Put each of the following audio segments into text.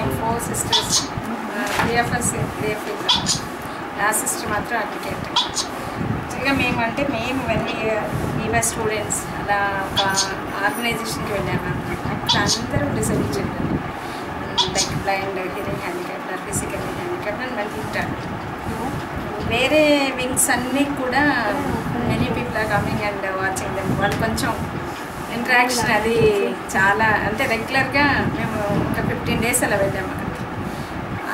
మేము 4 sisters, 3 of us last sister మాత్రం advocate. యాక్చువల్గా మేము వెళ్ళి ఈవె స్టూడెంట్స్ అలా ఒక ఆర్గనైజేషన్కి వెళ్ళాము. అక్కడ అందరూ disability, like blind, hearing handicapped, physically handicapped and mental retarded. వేరే వింగ్స్ అన్నీ కూడా many people are coming and watching them. వాళ్ళు కొంచెం ఇంటరాక్షన్ అది చాలా, అంటే రెగ్యులర్గా మేము ఒక 15 days అలా వెళ్ళాము. అక్కడికి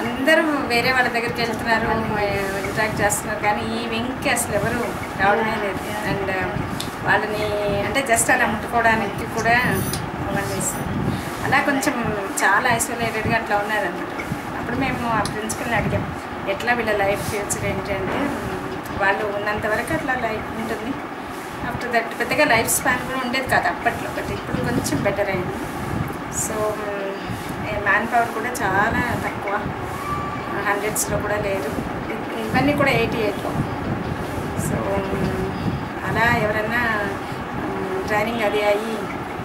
అందరూ వేరే వాళ్ళ దగ్గరికి వెళ్తున్నారు, ఇంటరాక్ట్ చేస్తున్నారు, కానీ ఈ వింగ్కి అసలు ఎవరు రావడమే లేదు. అండ్ వాళ్ళని అంటే జస్ట్ అలా ముట్టుకోవడానికి కూడా అలా కొంచెం చాలా ఐసోలేటెడ్గా అట్లా ఉన్నారన్నమాట. అప్పుడు మేము ఆ ప్రిన్సిపల్ని అడిగాం, ఎట్లా వీళ్ళ లైఫ్ ఫ్యూచర్ ఏంటి అంటే, వాళ్ళు ఉన్నంత వరకు అట్లా లైఫ్ ఉంటుంది, ఆఫ్టర్ దట్ పెద్దగా లైఫ్ స్పాన్ కూడా ఉండేది కాదు అప్పట్లో, బట్ ఇప్పుడు కొంచెం బెటర్ అయింది. సో మ్యాన్ పవర్ కూడా చాలా తక్కువ, 100s కూడా లేదు, ఇవన్నీ కూడా 88లో. సో అలా ఎవరన్నా ట్రైనింగ్ అది అయ్యి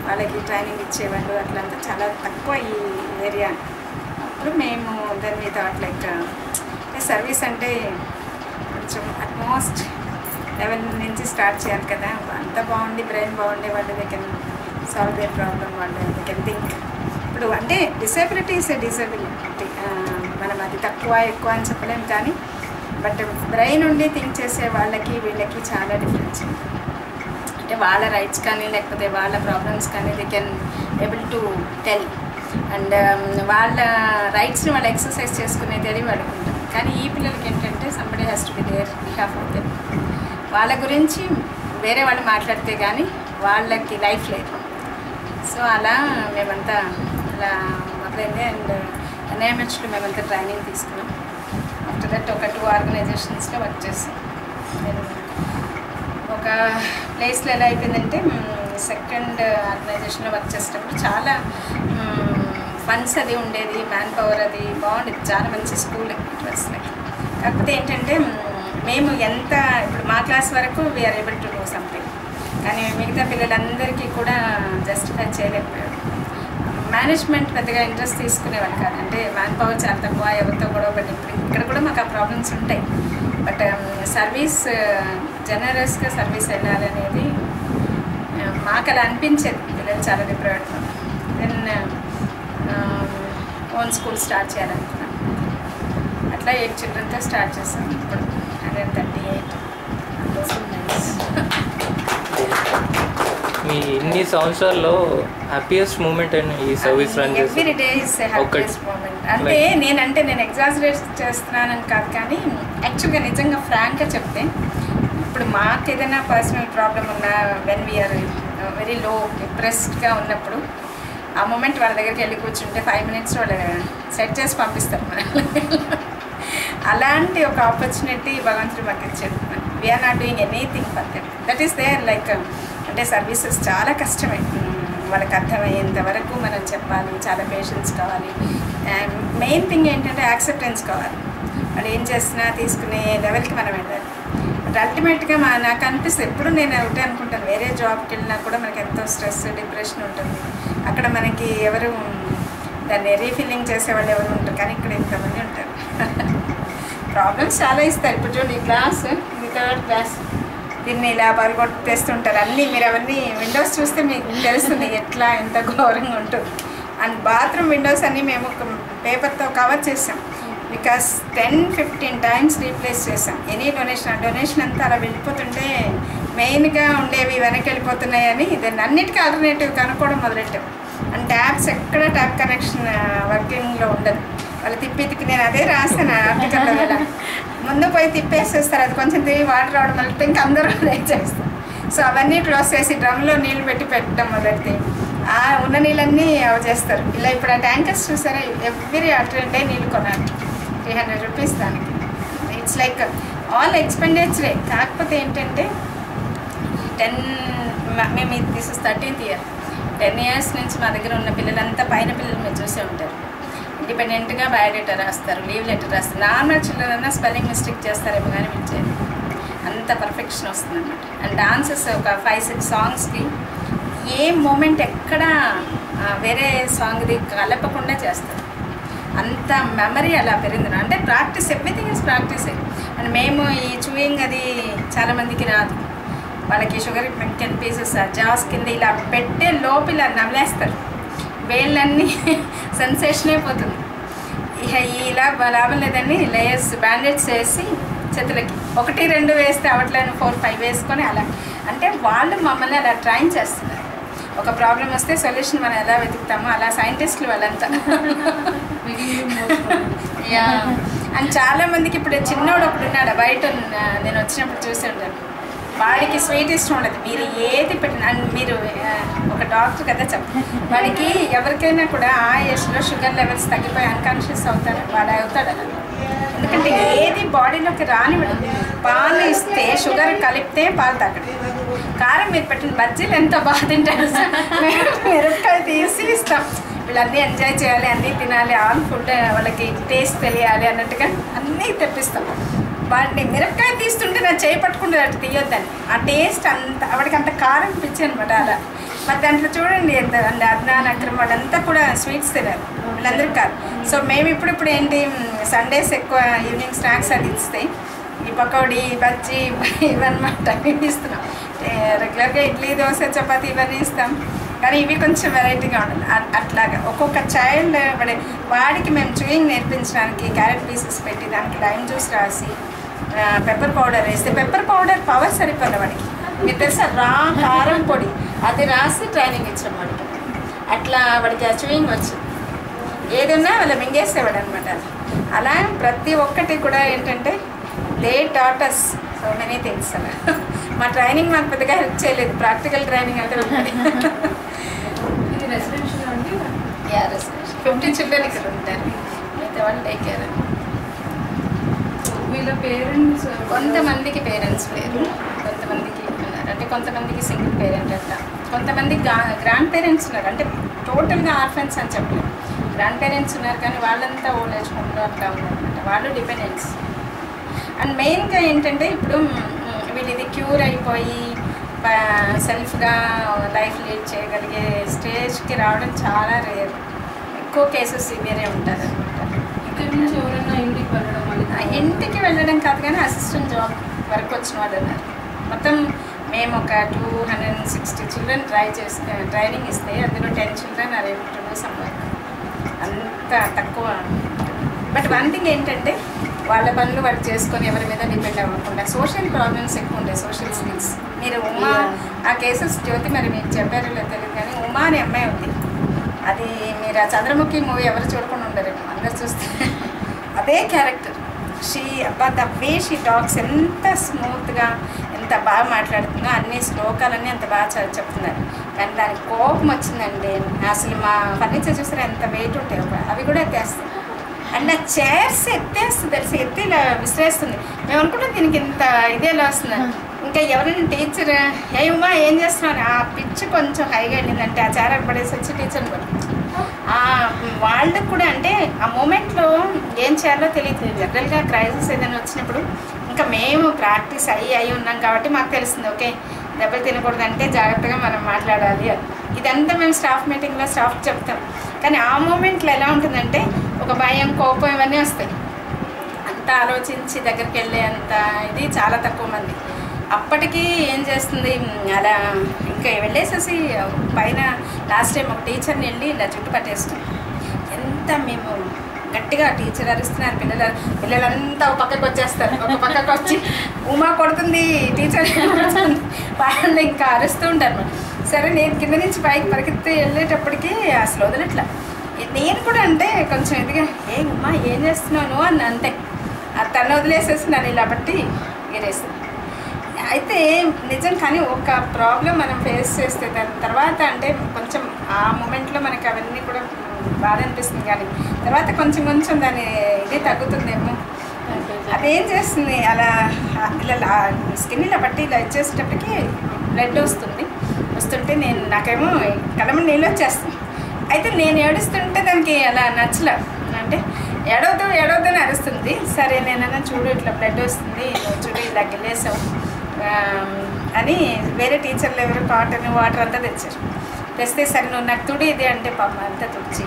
వాళ్ళకి ట్రైనింగ్ ఇచ్చేవాళ్ళు అట్లంతా చాలా తక్కువ ఈ ఏరియా. అప్పుడు మేము దాని మీద లైక్ సర్వీస్ అంటే కొంచెం అట్మోస్ట్ లెవెల్ నుంచి స్టార్ట్ చేయాలి కదా. అంతా బాగుండి బ్రెయిన్ బాగుండే వాళ్ళు they can solve there problem, వాళ్ళు దే కెన్ థింక్. ఇప్పుడు అంటే డిసేబిలిటీ ఇస్ ఎ డిసేబిలిటీ, మనం అది తక్కువ ఎక్కువ అని చెప్పలేము, కానీ బట్ బ్రెయిన్ ఉండి థింక్ చేసే వాళ్ళకి వీళ్ళకి చాలా డిఫరెన్స్. అంటే వాళ్ళ రైట్స్ కానీ లేకపోతే వాళ్ళ ప్రాబ్లమ్స్ కానీ they can able to tell, and వాళ్ళ రైట్స్ని వాళ్ళు ఎక్సర్సైజ్ చేసుకునేది అది వాళ్ళకు ఉంటుంది. కానీ ఈ పిల్లలకి ఏంటంటే somebody has to be their behalf of them. వాళ్ళ గురించి వేరే వాళ్ళు మాట్లాడితే కానీ వాళ్ళకి లైఫ్ లేదు. సో అలా మేమంతా అలా మొదలైంది. అండ్ ఎన్ఐఎంహెచ్లో మేమంతా ట్రైనింగ్ తీసుకున్నాం. ఆఫ్టర్ దట్ ఒక 2 ఆర్గనైజేషన్స్లో వర్క్ చేస్తాం. ఒక ప్లేస్లో ఎలా అయిపోయిందంటే, సెకండ్ ఆర్గనైజేషన్లో వర్క్ చేసేటప్పుడు చాలా ఫండ్స్ అది ఉండేది, మ్యాన్ పవర్ అది బాగుండేది, చాలా మంచి స్కూల్ ఇట్ వాస్ లైక్. కాకపోతే ఏంటంటే మేము ఎంత ఇప్పుడు మా క్లాస్ వరకు we are able to do something, కానీ మిగతా పిల్లలందరికీ కూడా జస్టిఫై చేయలేకపోయారు. మేనేజ్మెంట్ పెద్దగా ఇంట్రెస్ట్ తీసుకునేవాళ్ళు కాదు, అంటే మ్యాన్ పవర్ చాలా తక్కువ, ఎవరితో కూడా. బట్ ఇక్కడ కూడా మాకు ఆ ప్రాబ్లమ్స్ ఉంటాయి, బట్ సర్వీస్ జనరస్గా సర్వీస్ వెళ్ళాలనేది మాకు అలా అనిపించేది. పిల్లలు చాలా deprived. Then own school start చేయాలనుకున్నాం. అట్లా 8 childrenతో స్టార్ట్ చేస్తాం. ఇప్పుడు 138. మీ ఇన్ని సంవత్సరాల్లో హ్యాపీయెస్ట్ మూమెంట్ అని ఈ సర్వీస్ రన్ చేసి? Every day is happiest moment. అంటే నేను ఎగ్జాజరేట్ చేస్తున్నానని కాదు, కానీ యాక్చువల్గా నిజంగా ఫ్రాంక్గా చెప్తే, ఇప్పుడు మాకు ఏదైనా పర్సనల్ ప్రాబ్లం ఉన్నా, వెన్ వీఆర్ వెరీ లో డిప్రెస్డ్గా ఉన్నప్పుడు ఆ మూమెంట్ వాళ్ళ దగ్గరికి వెళ్ళి కూర్చుంటే 5 minutes వాళ్ళు సెట్ చేసి పంపిస్తారు మనల్ని. అలాంటి ఒక ఆపర్చునిటీ భగవంతుడు మాకు ఇచ్చాడు. We are not doing anything for them, that is there like. అంటే సర్వీసెస్ చాలా కష్టమే, వాళ్ళకి అర్థమయ్యేంత వరకు మనం చెప్పాలి, చాలా పేషెన్స్ కావాలి. మెయిన్ థింగ్ ఏంటంటే యాక్సెప్టెన్స్ కావాలి. వాళ్ళు ఏం చేసినా తీసుకునే లెవెల్కి మనం వెళ్ళాలి. బట్ అల్టిమేట్గా నాకు అనిపిస్తుంది, ఎప్పుడు నేను ఒకటే అనుకుంటాను, వేరే జాబ్కి వెళ్ళినా కూడా మనకి ఎంతో స్ట్రెస్, డిప్రెషన్ ఉంటుంది. అక్కడ మనకి ఎవరు దాన్ని రీఫిల్లింగ్ చేసేవాళ్ళు ఎవరు ఉంటారు, కానీ ఇక్కడ ఇంతమంది ఉంటారు. ప్రాబ్లమ్స్ చాలా ఇస్తారు. ఇప్పుడు చూడండి, ఈ క్లాస్, ఇది 3rd class, దీన్ని ఇలా పరుగొట్టేస్తుంటారు అన్నీ. మీరు అవన్నీ విండోస్ చూస్తే మీకు తెలుస్తుంది ఎట్లా ఎంత ఘోరంగా ఉంటుంది. అండ్ బాత్రూమ్ విండోస్ అన్నీ మేము ఒక పేపర్తో కవర్ చేసాం, బికాస్ 10-15 times రీప్లేస్ చేసాం. ఎనీ డొనేషన్ అంతా అలా వెళ్ళిపోతుంటే మెయిన్గా ఉండేవి వెనక్కి వెళ్ళిపోతున్నాయని దాన్ని అన్నిటికీ ఆల్టర్నేటివ్ కనుక్కోవడం మొదలెట్టాం. అండ్ ట్యాప్స్ ఎక్కడ ట్యాప్ కనెక్షన్ వర్కింగ్లో ఉండదు. వాళ్ళు తిప్పి నేను అదే రాస్తాను ఆర్టికల్లో కదా, ముందు పోయి తిప్పేసేస్తారు, అది కొంచెం తిరిగి వాటర్ రావడం వల్ల ఇంకా అందరూ అదే చేస్తారు. సో అవన్నీ క్లోజ్ చేసి డ్రమ్లో నీళ్ళు పెట్టి పెట్టడం మొదలెడితే ఆ ఉన్న నీళ్ళన్నీ అవి చేస్తారు. ఇలా ఇప్పుడు ఆ ట్యాంకర్స్ చూసారా, ఎవ్రీ ఆల్టర్నేట్ డే నీళ్ళు కొనాలి, 300 rupees దానికి. ఇట్స్ లైక్ ఆల్ ఎక్స్పెండిచరే. కాకపోతే ఏంటంటే మేము this is 13th year, 10 years నుంచి మా దగ్గర ఉన్న పిల్లలంతా పైన పిల్లలు మీరు చూసే ఉంటారు. ఇండిపెండెంట్గా బయోడేటా రాస్తారు, లీవ్ లెటర్ రాస్తారు. నార్మల్ చిల్డ్రన్ స్పెల్లింగ్ మిస్టేక్ చేస్తారేమో కానీ విడిచేది అంత పర్ఫెక్షన్ వస్తుంది అన్నమాట. అండ్ డాన్సెస్ ఒక 5-6 సాంగ్స్కి ఏ మూమెంట్ ఎక్కడ వేరే సాంగ్ది కలపకుండా చేస్తారు. అంత మెమరీ అలా పెరిగింది. అంటే practice, everything is practice. And మేము ఈ చూయింగ్ అది చాలామందికి రాదు. వాళ్ళకి షుగర్ 10 పీసెస్ జాస్ కింద ఇలా పెట్టే లోపల నమలేస్తారు, వేళ్ళన్నీ సెన్సేషన్ అయిపోతుంది. ఇక ఇలా లాభం లేదని లేయర్స్ బ్యాండేడ్స్ వేసి చేతులకి 1, 2 వేస్తే అవట్లేదు, 4, 5 వేసుకొని అలా. అంటే వాళ్ళు మమ్మల్ని అలా ట్రైన్ చేస్తున్నారు. ఒక ప్రాబ్లం వస్తే సొల్యూషన్ మనం ఎలా వెతుకుతామో అలా సైంటిస్టులు వాళ్ళంతా. అండ్ చాలామందికి ఇప్పుడు చిన్నోడు ఒకడు ఉన్నాడు బయట, నేను వచ్చినప్పుడు చూసి ఉంటాను. వాడికి స్వీట్ ఇష్టం ఉండదు. మీరు ఏది పెట్టిన, మీరు ఒక డాక్టర్ కదా వాడికి ఎవరికైనా కూడా ఆ ఏజ్లో షుగర్ లెవెల్స్ తగ్గిపోయి అన్కాన్షియస్ అవుతారు, వాడు అవుతాడు అలా. ఎందుకంటే ఏది బాడీలోకి రానివ్వడం. పాలు ఇస్తే షుగర్ కలిపితే పాలు తాగడం. కారం మీరు పెట్టిన బజ్జీలు ఎంత బాగా తింటారు. మిరపకాయ తీసి ఇస్తాం, వీళ్ళన్నీ ఎంజాయ్ చేయాలి, అన్నీ తినాలి, ఆల్ ఫుడ్ వాళ్ళకి టేస్ట్ తెలియాలి అన్నట్టుగా అన్నీ తెప్పిస్తాం. వాటిని మిరపకాయ తీస్తుంటే నా చేయి పట్టుకుంటే అటు తీయొద్దని, ఆ టేస్ట్ అంత వాడికి అంత కారం పిచ్చి అనమాట అలా. మరి దాంట్లో చూడండి ఎంత అద్నాన్ అక్రమ్ వాళ్ళంతా కూడా స్వీట్స్ తినారు, వీళ్ళందరూ కాదు. సో మేము ఇప్పుడు ఏంటి సండేస్ ఎక్కువ ఈవినింగ్ స్నాక్స్ అది ఇస్తే ఈ పకోడీ బజ్జీ ఇవన్నమాట ఇవి ఇస్తున్నాం. రెగ్యులర్గా ఇడ్లీ దోశ చపాతీ ఇవన్నీ ఇస్తాం, కానీ ఇవి కొంచెం వెరైటీగా ఉంటుంది. అట్లాగా ఒక్కొక్క చైల్డ్ వాడికి మేము చూయింగ్ నేర్పించడానికి క్యారెట్ పీసెస్ పెట్టి దానికి లైమ్ జ్యూస్ రాసి పెప్పర్ పౌడర్ వేస్తే, పెప్పర్ పౌడర్ పవర్ సరిపోలే వాడికి. మీరు తెలుసా, రా కారం పొడి అది రాసి ట్రైనింగ్ ఇచ్చాం వాడికి. అట్లా వాడికి ఆ చూయింగ్ వచ్చింది, ఏదన్నా వాళ్ళ మింగేసేవాడు అనమాట. అలా ప్రతి ఒక్కటి కూడా ఏంటంటే they taught us so many things. అలా మా ట్రైనింగ్ మాకు పెద్దగా హెల్ప్ చేయలేదు, ప్రాక్టికల్ ట్రైనింగ్ అంటే ఉంటుంది. రెసిడెన్షియల్ అంటే 50 చిల్డ్రన్ ఇక్కడ ఉంటారు, మిగతా వాళ్ళు టేక్ కేర్. వీళ్ళ పేరెంట్స్ కొంతమందికి పేరెంట్స్ లేరు, కొంతమందికి ఉన్నారు. అంటే కొంతమందికి సింగిల్ పేరెంట్ అట్లా, కొంతమంది గ్రాండ్ పేరెంట్స్ ఉన్నారు. అంటే టోటల్గా ఆర్ఫెన్స్ అని చెప్పలేదు, గ్రాండ్ పేరెంట్స్ ఉన్నారు, కానీ వాళ్ళంతా ఓల్డ్ ఏజ్ హోమ్లో అట్లా ఉన్నారనమాట. వాళ్ళు డిపెండెంట్స్. అండ్ మెయిన్గా ఏంటంటే ఇప్పుడు వీళ్ళు ఇది క్యూర్ అయిపోయి సెల్ఫ్గా లైఫ్ లీడ్ చేయగలిగే స్టేజ్కి రావడం చాలా రేర్. ఎక్కువ కేసెస్ సివియరే ఉంటారు అనమాట. ఇక్కడ నుంచి ఎవరైనా ఇంటికి వెళ్ళడం ఇంటికి వెళ్ళడం కాదు, కానీ అసిస్టెంట్ జాబ్ వరకు వచ్చిన వాళ్ళు ఉన్నారు. మొత్తం మేము ఒక 260 చిల్డ్రన్ ట్రైనింగ్ ఇస్తే అందులో 10 children are able to do some work. అంత తక్కువ. బట్ వన్ థింగ్ ఏంటంటే వాళ్ళ పనులు వాళ్ళు చేసుకొని ఎవరి మీద డిపెండ్ అవ్వకుండా. సోషల్ ప్రాబ్లమ్స్ ఎక్కువ ఉంటాయి, సోషల్ స్కిల్స్. మీరు ఉమా ఆ కేసెస్ జ్యోతి మరి మీకు చెప్పారో లేదు తెలియదు, కానీ ఉమా అనే అమ్మాయి ఉంది. అది మీరు ఆ చంద్రముఖి మూవీ ఎవరు చూడకుండా ఉండరేమో, అందరు చూస్తే అదే క్యారెక్టర్. అబ్బా ద వే షీ టాక్స్, ఎంత స్మూత్గా ఎంత బాగా మాట్లాడుతుందో, అన్ని శ్లోకాలన్నీ అంత బాగా చెప్తున్నారు. కానీ దానికి కోపం వచ్చిందండి. అసలు మా ఫర్నిచర్ చూసారా ఎంత వెయిట్ ఉంటాయి, అవి కూడా ఎత్తేస్తాయి. అండ్ ఆ చైర్స్ ఎత్తేస్తుంది, తెలిసి ఎత్తి ఇలా విసిరేస్తుంది. మేము అనుకుంటాం దీనికి ఇంత ఇదేలా వస్తుందని. ఇంకా ఎవరైనా టీచర్ ఏమా ఏం చేస్తున్నాను, ఆ పిచ్చి కొంచెం హైగా వెళ్ళిందంటే ఆ చైర్ పడేసి వచ్చి టీచర్ని కూడా వాళ్ళకు కూడా అంటే ఆ మూమెంట్లో ఏం చేయాలో తెలియదు. జనరల్గా క్రైసిస్ ఏదైనా వచ్చినప్పుడు ఇంకా మేము ప్రాక్టీస్ అయ్యి ఉన్నాం కాబట్టి మాకు తెలుస్తుంది, ఓకే దెబ్బలు తినకూడదంటే జాగ్రత్తగా మనం మాట్లాడాలి. ఇదంతా మేము స్టాఫ్ మీటింగ్లో స్టాఫ్ చెప్తాం. కానీ ఆ మూమెంట్లో ఎలా ఉంటుందంటే ఒక భయం, కోపం ఇవన్నీ వస్తాయి. అంతా ఆలోచించి దగ్గరికి వెళ్ళే అంత ఇది చాలా తక్కువ మంది. అప్పటికి ఏం చేస్తుంది, అలా ఇంకా వెళ్ళేసేసి పైన లాస్ట్ టైం ఒక టీచర్ని వెళ్ళి ఇలా జుట్టు పట్టేస్తాం. ఎంత మేము గట్టిగా టీచర్ అరుస్తున్నారు, పిల్లలంతా ఒక పక్కకు వచ్చేస్తారు, ఒక పక్కకు వచ్చి ఉమా కొడుతుంది, టీచర్ కొడుతుంది, వాళ్ళు ఇంకా అరుస్తూ ఉంటారు. సరే నేను కింద నుంచి పైకి పరిగెత్తి వెళ్ళేటప్పటికి అసలు వదిలట్లా. నేను కూడా అంటే కొంచెం ఇదిగా ఏ ఉమా ఏం చేస్తున్నాను అని అంతే, తను వదిలేసేసి నన్ను ఇలా బట్టి ఎగరేస్తాను. అయితే నిజం, కానీ ఒక ప్రాబ్లం మనం ఫేస్ చేస్తే దాని తర్వాత అంటే కొంచెం ఆ మూమెంట్లో మనకి అవన్నీ కూడా బాధ అనిపిస్తుంది, కానీ తర్వాత కొంచెం కొంచెం దాని ఇది తగ్గుతుందేమో. అదేం చేస్తుంది అలా ఇలా స్కిన్ ఇలా బట్టి ఇలా ఇచ్చేసేటప్పటికి బ్లడ్ వస్తుంటే నాకేమో కళ్ళ నీళ్ళు వచ్చేస్తుంది. అయితే నేను ఏడుస్తుంటే దానికి అలా నచ్చలే, అంటే ఏడవద్దు అని అరుస్తుంది. సరే నేనన్నా చూడు ఇట్లా బ్లడ్ వస్తుంది, చూడు ఇలా గిల్లేసావు అని వేరే టీచర్లు ఎవరు కాటన్ వాటర్ అంతా తెచ్చారు. తెస్తే సరే నువ్వు నాకు తుడి ఇది అంటే పాపం అంతా తుడిచి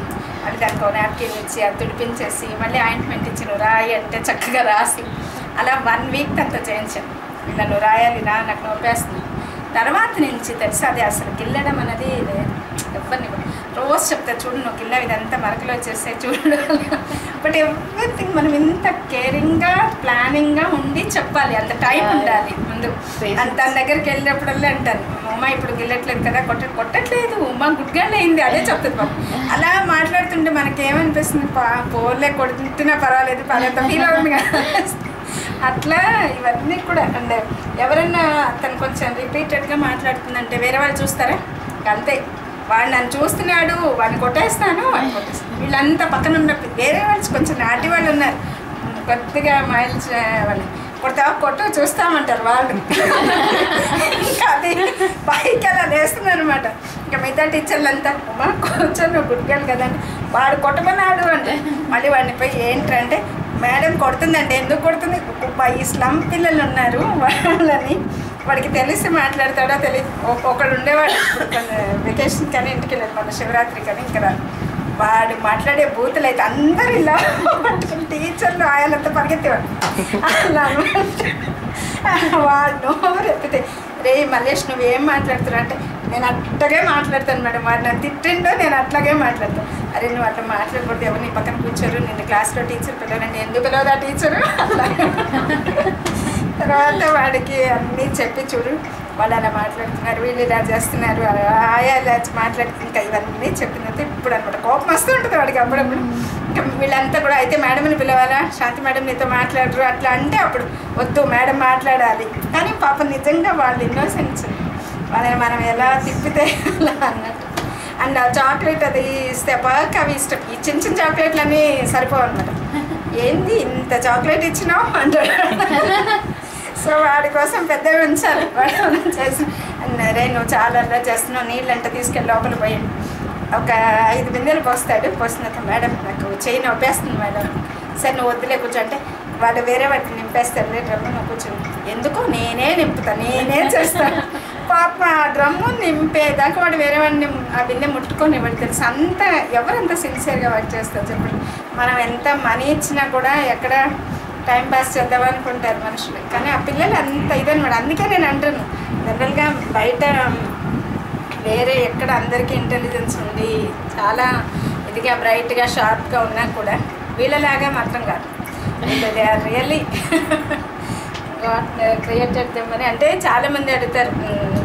మళ్ళీ దానికి ఒక నాప్కిన్ ఇచ్చి అది తుడిపించేసి మళ్ళీ ఆయింట్మెంట్ ఇచ్చి నువ్వు రాయి అంటే చక్కగా రాసి అలా 1 వీక్ అంతా చేయించాను. ఇలా నువ్వు రాయాలి రా, నాకు నొప్పేస్తుంది. తర్వాత నుంచి తెలుసు అది అసలు గిల్లడం అనేది ఎవరిని రోజు చెప్తారు, చూడు నువ్వు గిల్ల ఇదంతా మరకలు వచ్చేస్తే చూడు. బట్ ఎవ్రీథింగ్ మనం ఇంత కేరింగ్గా ప్లానింగ్గా ఉండి చెప్పాలి, అంత టైం ఉండాలి ముందు. అంత తన దగ్గరికి వెళ్ళినప్పుడల్లా అంటాను, ఉమ్మ ఇప్పుడు గిల్లట్లేదు కదా, కొట్టట్లేదు ఉమ్మ గుడ్గానే అయింది అదే చెప్తుంది పాప. అలా మాట్లాడుతుంటే మనకేమనిపిస్తుంది, పోలే కొడుతున్నా పర్వాలేదు పర్వాలేదు ఫీల్ అవుతుంది కదా. అట్లా ఇవన్నీ కూడా అంటే ఎవరన్నా తను కొంచెం రిపీటెడ్గా మాట్లాడుతుందంటే వేరే వాళ్ళు చూస్తారా, అంతే వాడు నన్ను చూస్తున్నాడు వాడిని కొట్టేస్తాను వాడిని కొట్టేస్తాను. వీళ్ళంతా పక్కన ఉన్న వేరే వాళ్ళు కొంచెం నాటి వాళ్ళు ఉన్నారు, కొద్దిగా మైల్స్ వాళ్ళు కొడతావా కొట్టు చూస్తామంటారు వాళ్ళు. ఇంకా అది పైకి అలా వేస్తున్నారు అనమాట. ఇంకా మిగతా టీచర్లు అంతా అమ్మా కూర్చొని గుడ్గాలు కదండి వాడు కొట్టమన్నాడు అంటే మళ్ళీ వాడిని పోయి ఏంటంటే మేడం కొడుతుందంటే ఎందుకు కొడుతుంది, ఈ స్లమ్ పిల్లలు ఉన్నారు వాళ్ళని వాడికి తెలిసి మాట్లాడతాడో తెలియదు. ఒకడు ఉండేవాడు వెకేషన్ కానీ ఇంటికి వెళ్ళాడు మన శివరాత్రి కానీ ఇంకా వాడు మాట్లాడే బూతులు అయితే అందరు ఇలా టీచర్లు ఆయాలంతా పరిగెత్తేవాడు. అలా వాడు ఎత్తితే రే మల్లేష్ నువ్వేం మాట్లాడుతున్నావు అంటే నేను అట్లాగే మాట్లాడతాను మేడం, వాడు నన్ను తిట్టిండో నేను అట్లాగే మాట్లాడతాను. అరే నువ్వు అట్లా మాట్లాడకూడదు, ఎవరు నీ పక్కన కూర్చోరు, నిన్ను క్లాస్లో టీచర్ పిల్లలంటే ఎందుకు పిలవదా టీచరు అట్లా. తర్వాత వాడికి అన్నీ చెప్పి చూడు వాళ్ళు అలా మాట్లాడుతున్నారు, వీళ్ళు ఇలా చేస్తున్నారు, ఆయా ఇలా మాట్లాడుతుంది. ఇంకా ఇవన్నీ చెప్పినంత ఇప్పుడు అనమాట కోపం వస్తూ ఉంటుంది వాడికి అప్పుడప్పుడు. ఇంకా వీళ్ళంతా కూడా అయితే మేడంని పిలవాలా, శాంతి మేడం నీతో మాట్లాడరు అట్లా అంటే అప్పుడు వద్దు మేడం మాట్లాడాలి. కానీ పాప నిజంగా వాళ్ళు ఇన్నోసెన్స్, వాళ్ళని మనం ఎలా తిప్పితే అలా అన్నట్టు. అండ్ ఆ చాక్లెట్ అది ఇస్తే బాగా అవి ఇష్టం. ఈ చిన్న చిన్న చాక్లెట్లన్నీ సరిపోవు అనమాట. ఏంది ఇంత చాక్లెట్ ఇచ్చినావు అంటాడు. సో వాడి కోసం పెద్దవి ఉంచాలి. వాడు చేసి రే నువ్వు చాలా అలా చేస్తున్నావు, నీళ్ళు అంటే తీసుకెళ్ళి లోపల పోయి ఒక 5 బిందెలు పోస్తాడు. పోసినాక మేడం నాకు చెయ్యి నొప్పేస్తుంది మేడం, సరే నువ్వు వద్దులే కూర్చో అంటే వాళ్ళు వేరే వాటిని నింపేస్తారు, రే డ్రమ్ము నువ్వు కూర్చో, ఎందుకు నేనే నింపుతాను నేనే చేస్తాను. పాప ఆ డ్రమ్ము నింపేదాకా వాడు వేరే వాడిని ఆ బిందె ముట్టుకొని వాడికి తెలుసు. అంత ఎవరంత సిన్సియర్గా వర్క్ చేస్తారు చెప్పండి. మనం ఎంత మనీ ఇచ్చినా కూడా ఎక్కడ టైం పాస్ చేద్దామనుకుంటారు మనుషులు, కానీ ఆ పిల్లలు అంత ఇదనమాట. అందుకే నేను అంటాను జనరల్గా బయట వేరే ఎక్కడ అందరికీ ఇంటెలిజెన్స్ ఉండి చాలా ఇదిగా బ్రైట్గా షార్ప్గా ఉన్నా కూడా వీళ్ళలాగా మాత్రం కాదు. They are really God created them అని. అంటే చాలామంది అడుగుతారు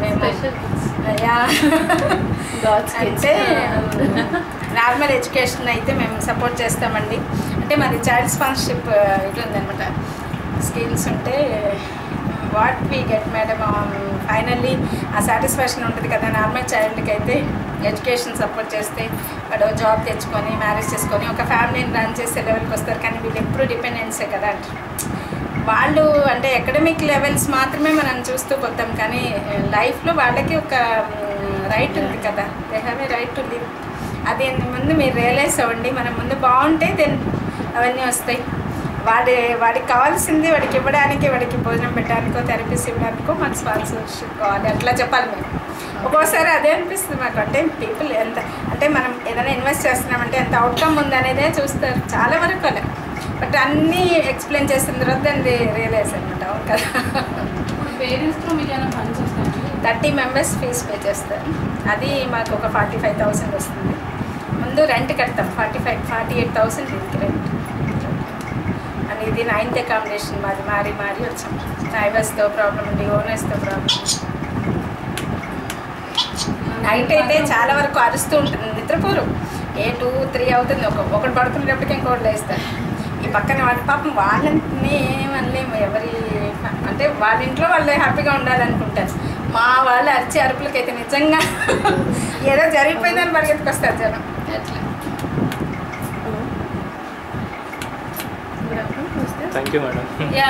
మేము అంటే నార్మల్ ఎడ్యుకేషన్ అయితే మేము సపోర్ట్ చేస్తామండి. అంటే మాది చైల్డ్ స్పాన్సర్షిప్ ఇట్లా ఉందనమాట, స్కీమ్స్ ఉంటే what we get madam finally ఆ సాటిస్ఫాక్షన్ ఉంటుంది కదా. నార్మల్ చైల్డ్కి అయితే ఎడ్యుకేషన్ సపోర్ట్ చేస్తే వాడు జాబ్ తెచ్చుకొని మ్యారేజ్ చేసుకొని ఒక ఫ్యామిలీని రన్ చేసే లెవెల్కి వస్తారు. కానీ వీళ్ళు ఎప్పుడు డిపెండెన్సే కదా అంటారు. వాళ్ళు అంటే అకాడమిక్ లెవెల్స్ మాత్రమే మనం చూస్తూ పోతాం, కానీ లైఫ్లో వాళ్ళకి ఒక రైట్ ఉంది కదా, they have a right to live. అది ముందు మీరు రియలైజ్ అవ్వండి. మనం ముందు బాగుంటే దెన్ అవన్నీ వస్తాయి. వాడికి కావాల్సింది వాడికి ఇవ్వడానికి, వాడికి భోజనం పెట్టడానికో థెరపీస్ ఇవ్వడానికో మాకు స్పాన్సర్షిప్ కావాలి అట్లా చెప్పాలి మేము. ఒక్కోసారి అదే అనిపిస్తుంది మాకు. అంటే పీపుల్ ఎంత అంటే మనం ఏదైనా ఇన్వెస్ట్ చేస్తున్నామంటే ఎంత అవుట్కమ్ ఉందనేదే చూస్తారు చాలా వరకు అలా. బట్ అన్నీ ఎక్స్ప్లెయిన్ చేసిన తర్వాత దాన్ని రియలైజ్ అనమాట. అవును కదా. పేరెంట్స్తో మీకు ఏమైనా ఫండ్స్ వస్తాయి? 30 మెంబర్స్ ఫీజ్ పే చేస్తారు. అది మాకు ఒక 45,000 వస్తుంది. ముందు రెంట్ కడతాం 48,000 దీనికి రెంట్. అండ్ ఇది 9th అకామిడేషన్ మాది మారి వచ్చాం. డ్రైవర్స్తో ప్రాబ్లం ఉంది, ఓనర్స్తో ప్రాబ్లం. నైట్ అయితే చాలా వరకు అరుస్తూ ఉంటుంది, నిద్రపోరు. 2-3 అవుతుంది. ఒకటి పడుకునేటప్పటికి ఇంకోటి లేస్తారు. ఈ పక్కన వాటి పాపం వాళ్ళని ఏమనలేము. ఎవరి అంటే వాళ్ళ ఇంట్లో వాళ్ళే హ్యాపీగా ఉండాలనుకుంటారు. మా వాళ్ళు అరిచే అరుపులకైతే నిజంగా ఏదో జరిగిపోయిందని పరిగెత్తుకొస్తారు జనం. అట్లా. Thank you madam. యా